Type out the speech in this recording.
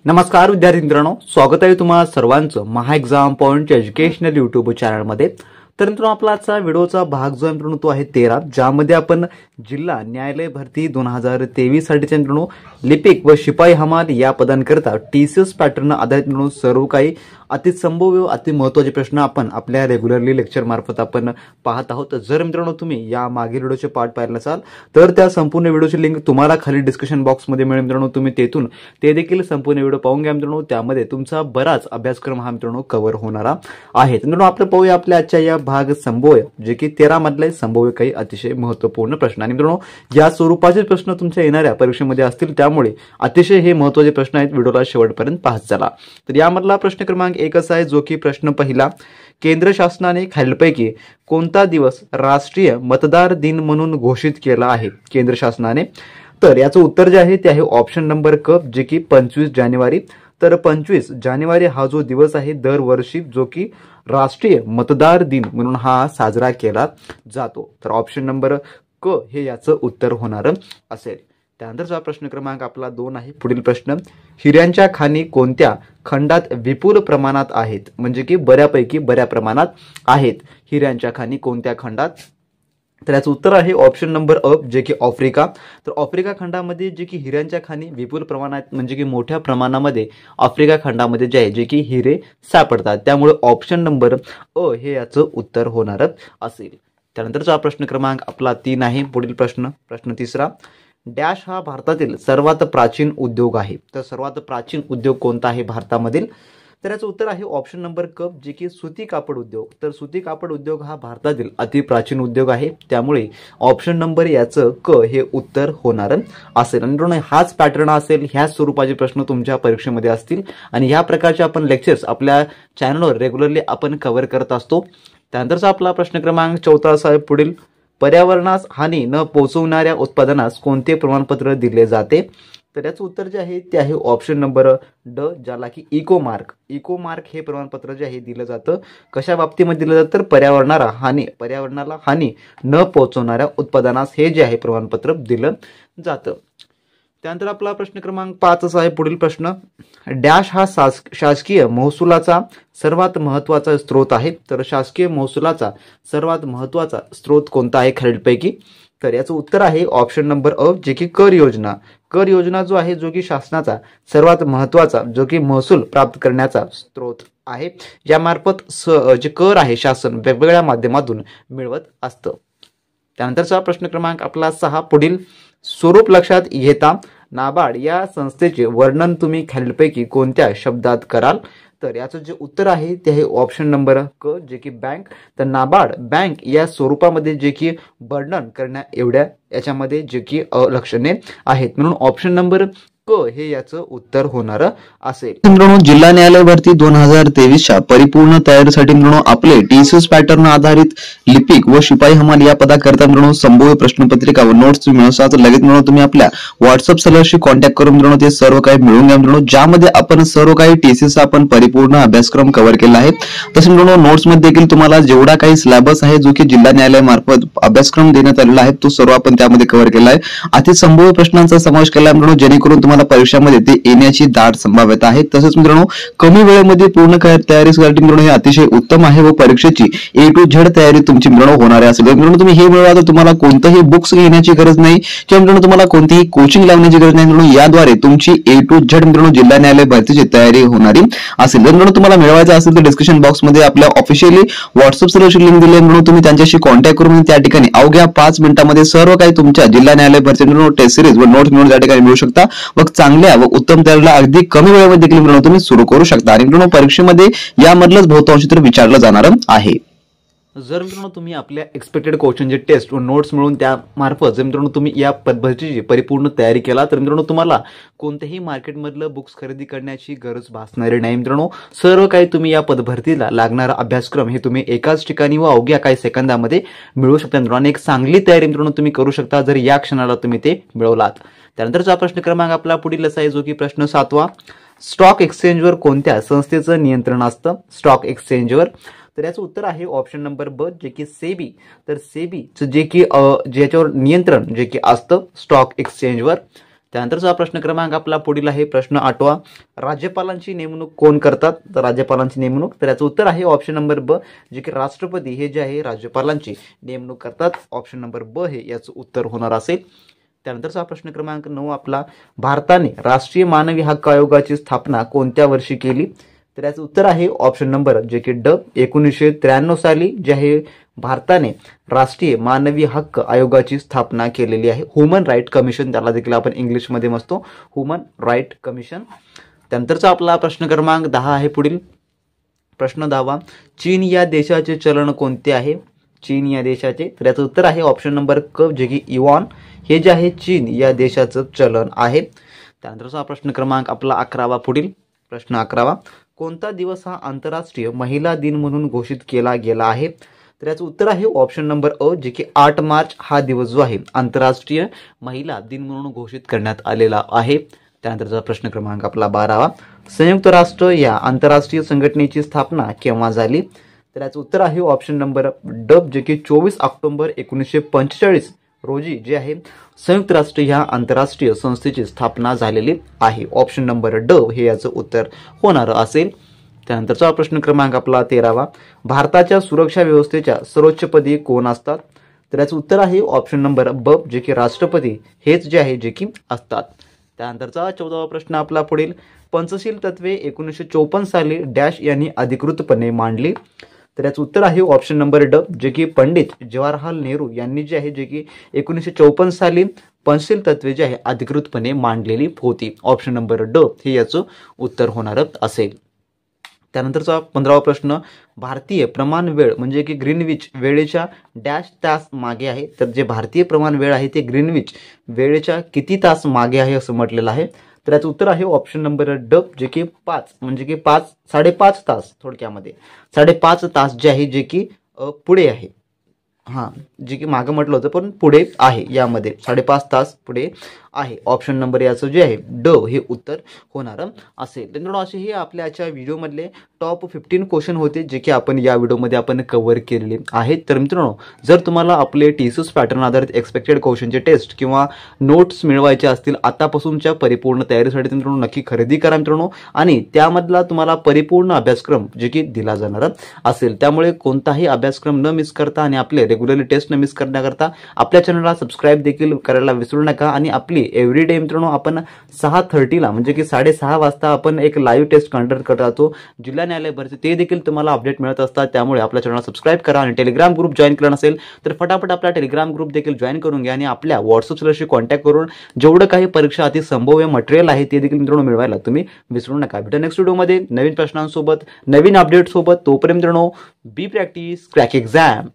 नमस्कार विद्यार्थी मित्रांनो, स्वागत आहे तुम्हा सर्वांचं महा एक्झाम पॉइंट एज्युकेशनल युट्यूब चॅनलमध्ये। तर मित्रांनो, आपला आजचा व्हिडिओचा भाग जो आहे मित्रांनो तो आहे 13, ज्यामध्ये आपण जिल्हा न्यायालय भरती 2023 साठीच्या मित्रांनो लिपिक व शिपाई हमाल या पदांकरता टीसीएस पॅटर्न आधारित मित्रांनो सर्व काही अति संभाव्य अति महत्त्वाचे प्रश्न आपण आपल्या रेग्युलरली लेक्चर मार्फत आपण पाहत आहोत। जर मित्रांनो तुम्ही या मागील व्हिडिओचे पार्ट पाहिले नसाल तर त्या संपूर्ण व्हिडिओची लिंक तुम्हाला खाली डिस्क्रिप्शन बॉक्समध्ये मिळेल मित्रांनो, तुम्ही तेथून ते देखील संपूर्ण व्हिडिओ पाहून घ्या मित्रांनो। त्यामध्ये तुमचा बराच अभ्यासक्रम हा मित्रांनो कव्हर होणारा आहे। मित्रांनो, आपण पाहूया आपल्या आजच्या या भाग संभाव्य जे की 13 मधले संभाव्य काही अतिशय महत्त्वपूर्ण प्रश्न। आणि मित्रांनो, या स्वरूपाचे प्रश्न तुमच्या येणाऱ्या परीक्षेमध्ये असतील, त्यामुळे अतिशय हे महत्त्वाचे प्रश्न आहेत, व्हिडिओला शेवटपर्यंत पाहत चला। तर यामधला प्रश्न क्रमांक 1 असा आहे, जो की प्रश्न पहिला, केंद्र शासनाने खालीलपैकी कोणता दिवस राष्ट्रीय मतदार दिन म्हणून घोषित केला आहे केंद्र शासनाने? तर याचं उत्तर जे आहे ते आहे ऑप्शन नंबर क, जे की 25 जानेवारी। तर 25 जानेवारी हा जो दिवस आहे दरवर्षी जो की राष्ट्रीय मतदार दिन म्हणून हा साजरा केला जातो। तर ऑप्शन नंबर क हे याचं उत्तर होणार असेल। त्यानंतरचा प्रश्न क्रमांक आपला 2 आहे। पुढील प्रश्न, हिऱ्यांच्या खाणी कोणत्या खंडात विपुल प्रमाणात आहेत? म्हणजे की बऱ्या प्रमाणात आहेत हिऱ्यांच्या खाणी कोणत्या खंडात? तर याचं उत्तर आहे ऑप्शन नंबर अ, जे की आफ्रिका। तर आफ्रिका खंडामध्ये जे की हिऱ्यांच्या खाणी विपुल प्रमाणात म्हणजे की मोठ्या प्रमाणामध्ये आफ्रिका खंडामध्ये जे आहे जे की हिरे सापडतात, त्यामुळे ऑप्शन नंबर अ हे याचं उत्तर होणार असेल। त्यानंतरचा प्रश्न क्रमांक आपला 3 आहे। पुढील प्रश्न तिसरा, डॅश हा भारतातील सर्वात प्राचीन उद्योग आहे। तर सर्वात प्राचीन उद्योग कोणता आहे भारतामधील? तर याचं उत्तर आहे ऑप्शन नंबर क, जे की सुती कापड उद्योग। तर सुती कापड उद्योग हा भारतातील अति प्राचीन उद्योग आहे, त्यामुळे ऑप्शन नंबर याचं क हे उत्तर होणार असेल। आणि हाच पॅटर्न असेल, ह्याच स्वरूपाचे प्रश्न तुमच्या परीक्षेमध्ये असतील आणि ह्या प्रकारचे आपण लेक्चर्स आपल्या चॅनलवर रेग्युलरली आपण कव्हर करत असतो। त्यानंतरचा आपला प्रश्न क्रमांक 4 असा आहे, पुढील, पर्यावरणास हानी न पोहोचवणाऱ्या उत्पादनास कोणते प्रमाणपत्र दिले जाते? तर याचं उत्तर जे आहे ते आहे ऑप्शन नंबर ड, ज्याला की इको मार्क हे प्रमाणपत्र जे आहे दिलं जातं। कशा बाबतीमध्ये दिलं जातं? तर पर्यावरणाला हानी न पोहोचवणाऱ्या उत्पादनास हे जे आहे प्रमाणपत्र दिलं जातं। त्यानंतर आपला प्रश्न क्रमांक 5 असा आहे। पुढील प्रश्न, डॅश हा शासकीय महसुलाचा सर्वात महत्त्वाचा स्रोत आहे। तर शासकीय महसुलाचा सर्वात महत्त्वाचा स्रोत कोणता आहे खालीलपैकी? तर याचं उत्तर आहे ऑप्शन नंबर अ, जे की कर योजना जो आहे जो की शासनाचा सर्वात महत्त्वाचा जो की महसूल प्राप्त करण्याचा स्रोत आहे, ज्यामार्फत जे कर आहे शासन वेगवेगळ्या माध्यमातून मिळवत असतं। त्यानंतरचा प्रश्न क्रमांक आपला 6, पुढील स्वरूप लक्षात घेता नाबार्ड या संस्थेचे वर्णन तुम्ही खालीलपैकी कोणत्या शब्दात कराल? तर याचं जे उत्तर आहे ते आहे ऑप्शन नंबर क, जे की बँक। तर नाबार्ड बँक या स्वरूपामध्ये जे की वर्णन करण्या एवढ्या याच्यामध्ये जे की लक्षणे आहेत, म्हणून ऑप्शन नंबर क हे याचं उत्तर होणार असेल। मित्रांनो, जिल्हा न्यायालय भरती 2023 च्या परिपूर्ण तयारीसाठी मित्रांनो आपले टीसीएस पॅटर्न आधारित लिपिक व शिपाई हमाल या पदाकरता मित्रांनो संभाव्य प्रश्नपत्रिका व नोट्स मिळवण्यासाठी लगेच मित्रांनो तुम्ही आपल्या व्हॉट्सअप सर्व्हरशी कॉन्टॅक्ट करून मित्रांनो ते सर्व काही मिळवून घ्या मित्रांनो, ज्यामध्ये आपण सर्व काही टीसीएस आपण परिपूर्ण अभ्यासक्रम कव्हर केला आहे। तसे मित्रांनो नोट्स मध्ये देखील तुम्हाला जेवढा काही सिलेबस आहे जो की जिल्हा न्यायालय मार्फत अभ्यासक्रम देण्यात आलेला आहे तो सर्व आपण त्यामध्ये कव्हर केला आहे। अति संभाव्य प्रश्नांचा समावेश केला आहे मित्रांनो, जेणेकरून तुम्हाला परीक्षामध्ये ते येण्याची दाट संभाव्यता आहे। तसेच मित्रांनो कमी वेळेमध्ये पूर्ण तयारीसाठी मित्रांनो हे अतिशय उत्तम आहे व परीक्षेची A to Z तयारी तुमची मित्रांनो होणार असेल। मित्रांनो तुम्ही हे मिळवा तर तुम्हाला कोणतेही बुक्स घेण्याची गरज नाही किंवा मित्रांनो तुम्हाला कोणतीही कोचिंग लावण्याची गरज नाही मित्रांनो, याद्वारे तुमची A to Z मित्रांनो जिल्हा न्यायालय भरतीची तयारी होणारी असेल। जर मित्रांनो तुम्हाला मिळवायचं असेल तर डिस्क्रिप्शन बॉक्स मध्ये आपल्या ऑफिशियली व्हॉट्सअप सर्व्हरची लिंक दिली आहे मित्रांनो, तुम्ही त्यांच्याशी कॉन्टॅक्ट करून त्या ठिकाणी अवघ्या 5 मिनिटांमध्ये सर्व काही तुमच्या जिल्हा न्यायालय भरती मित्रांनो टेस्ट सिरीज व नोट्स मिळून त्या ठिकाणी मिळू शकता व चांगल्या व उत्तम तयारीला अगदी कमी वेळेमध्ये देखील मित्रांनो तुम्ही सुरू करू शकता। आणि मित्रांनो परीक्षेमध्ये यामधलंच बहुतांश तर विचारलं जाणार आहे। जर मित्रांनो तुम्ही आपल्या एक्सपेक्टेड क्वेश्चनचे टेस्ट व नोट्स मिळून त्या मार्फत जर मित्रांनो तुम्ही या पद्धतीची परिपूर्ण तयारी केला तर मित्रांनो तुम्हाला कोणत्याही मार्केटमधलं बुक्स खरेदी करण्याची गरज भासणारी नाही मित्रांनो। सर्व काही तुम्ही या पदभरतीला लागणारा अभ्यासक्रम हे तुम्ही एकाच ठिकाणी व अवघ्या काही सेकंदामध्ये मिळवू शकता मित्रांनो, आणि एक चांगली तयारी मित्रांनो तुम्ही करू शकता जर या क्षणाला तुम्ही ते मिळवलात। त्यानंतरचा प्रश्न क्रमांक आपला पुढील असा आहे, जो की प्रश्न 7वा, स्टॉक एक्सचेंजवर कोणत्या संस्थेचं नियंत्रण असतं? स्टॉक एक्सचेंजवर तर याचं उत्तर आहे ऑप्शन नंबर ब, जे की सेबी। तर सेबीचं जे की ज्याच्यावर नियंत्रण जे की असतं स्टॉक एक्सचेंजवर, त्यानंतरचा प्रश्न क्रमांक आपला पुढील आहे प्रश्न 8वा. राज्यपालांची नेमणूक कोण करतात? तर राज्यपालांची नेमणूक, तर याचं उत्तर आहे ऑप्शन नंबर ब, जे की राष्ट्रपती हे जे आहे राज्यपालांची नेमणूक करतात. ऑप्शन नंबर ब हे याचं उत्तर होणार असेल. त्यानंतरचा प्रश्न क्रमांक 9 आपला, भारताने राष्ट्रीय मानवी हक्क आयोगाची स्थापना कोणत्या वर्षी केली? तर याचं उत्तर आहे ऑप्शन नंबर जे की ड, 1993 साली जे आहे भारताने राष्ट्रीय मानवी हक्क आयोगाची स्थापना केलेली आहे. ह्युमन राईट कमिशन त्याला देखील आपण इंग्लिशमध्ये म्हणतो, ह्युमन राईट कमिशन. त्यानंतरचा आपला प्रश्न क्रमांक 10 आहे पुढील प्रश्न 10वा. चीन या देशाचे चलन कोणते आहे? चीन या देशाचे, तर याचं उत्तर आहे ऑप्शन नंबर क, जे की युआन हे जे आहे चीन या देशाचं चलन आहे. त्यानंतरचा प्रश्न क्रमांक आपला 11वा पुढील प्रश्न 11वा. कोणता दिवस हा आंतरराष्ट्रीय महिला दिन म्हणून घोषित केला गेला आहे? तर याचं उत्तर आहे ऑप्शन नंबर अ, जे की 8 मार्च हा दिवस जो आहे आंतरराष्ट्रीय महिला दिन म्हणून घोषित करण्यात आलेला आहे. त्यानंतरचा प्रश्न क्रमांक आपला 12वा. संयुक्त राष्ट्र या आंतरराष्ट्रीय संघटनेची स्थापना केव्हा झाली? तर याचं उत्तर आहे ऑप्शन नंबर ड, जे की 24 ऑक्टोबर 1945 रोजी जे आहे संयुक्त राष्ट्र ह्या आंतरराष्ट्रीय संस्थेची स्थापना झालेली आहे. ऑप्शन नंबर ड हे याचं उत्तर होणार असेल. त्यानंतरचा प्रश्न क्रमांक आपला 13वा. भारताच्या सुरक्षा व्यवस्थेच्या सर्वोच्च पदी कोण असतात? तर याचं उत्तर आहे ऑप्शन नंबर ब, जे की राष्ट्रपती हेच जे आहे जे की असतात. त्यानंतरचा 14वा प्रश्न आपला पुढील, पंचशील तत्वे 1954 साली डॅश यांनी अधिकृतपणे मांडली? तर याचं उत्तर आहे ऑप्शन नंबर ड, जे की पंडित जवाहरलाल नेहरू यांनी जे आहे जे की 1954 साली पंचशील तत्वे जे आहे अधिकृतपणे मांडलेली होती. ऑप्शन नंबर ड हे याचं उत्तर होणार असेल. त्यानंतरचा 15वा प्रश्न, भारतीय प्रमाण वेळ म्हणजे की ग्रीनविच वेळेच्या डॅश तास मागे आहे? तर जे भारतीय प्रमाण वेळ आहे ते ग्रीनविच वेळेच्या किती तास मागे आहे असं म्हटलेलं आहे. तर याचं उत्तर आहे ऑप्शन नंबर ड, जे की 5 म्हणजे की 5.5 तास, थोडक्यामध्ये 5.5 तास जे आहे जे की पुढे आहे. हां, जे की मागं म्हटलं होतं पण पुढे आहे, यामध्ये 5.5 तास पुढे आहे. ऑप्शन नंबर याचं जे आहे ड हे उत्तर होणार असेल. मित्रांनो, असे हे आपल्या आजच्या व्हिडिओमधले टॉप 15 क्वेश्चन होते जे की आपण या व्हिडिओमध्ये आपण कव्हर केलेले आहेत. तर मित्रांनो, जर तुम्हाला आपले टीसीएस पॅटर्न आधारित एक्सपेक्टेड क्वेश्चनचे टेस्ट किंवा नोट्स मिळवायचे असतील आतापासूनच्या परिपूर्ण तयारीसाठी, मित्रांनो नक्की खरेदी करा मित्रांनो, आणि त्यामधला तुम्हाला परिपूर्ण अभ्यासक्रम जे की दिला जाणार असेल. त्यामुळे कोणताही अभ्यासक्रम न मिस करता आणि आपले रेग्युलरली टेस्ट न मिस करण्याकरता आपल्या चॅनलला सबस्क्राईब देखील करायला विसरू नका. आणि आपली एव्हरीडे मित्रांनो आपण 6:30 म्हणजे की 6:30 वाजता आपण एक लाईव्ह टेस्ट कंडक्ट करत राहतो जिल्हा न्यायालय भरती, ते देखील तुम्हाला अपडेट मिळत असतात. त्यामुळे आपल्या चॅनलला सबस्क्राईब करा आणि टेलिग्राम ग्रुप जॉईन केला नसेल तर फटाफट आपला टेलिग्राम ग्रुप देखील जॉईन करून घ्या आणि आपल्या व्हॉट्सअप चॅनलशी कॉन्टॅक्ट करून जेवढं काही परीक्षा अति संभाव्य मटेरियल आहे ते देखील मित्रांनो मिळवायला तुम्ही विसरू नका. भेटू नेक्स्ट व्हिडिओमध्ये नवीन प्रश्नांसोबत, नवीन अपडेट सोबत. तोपर्यंत मित्रांनो, बी प्रॅक्टिस क्रॅक एक्झाम.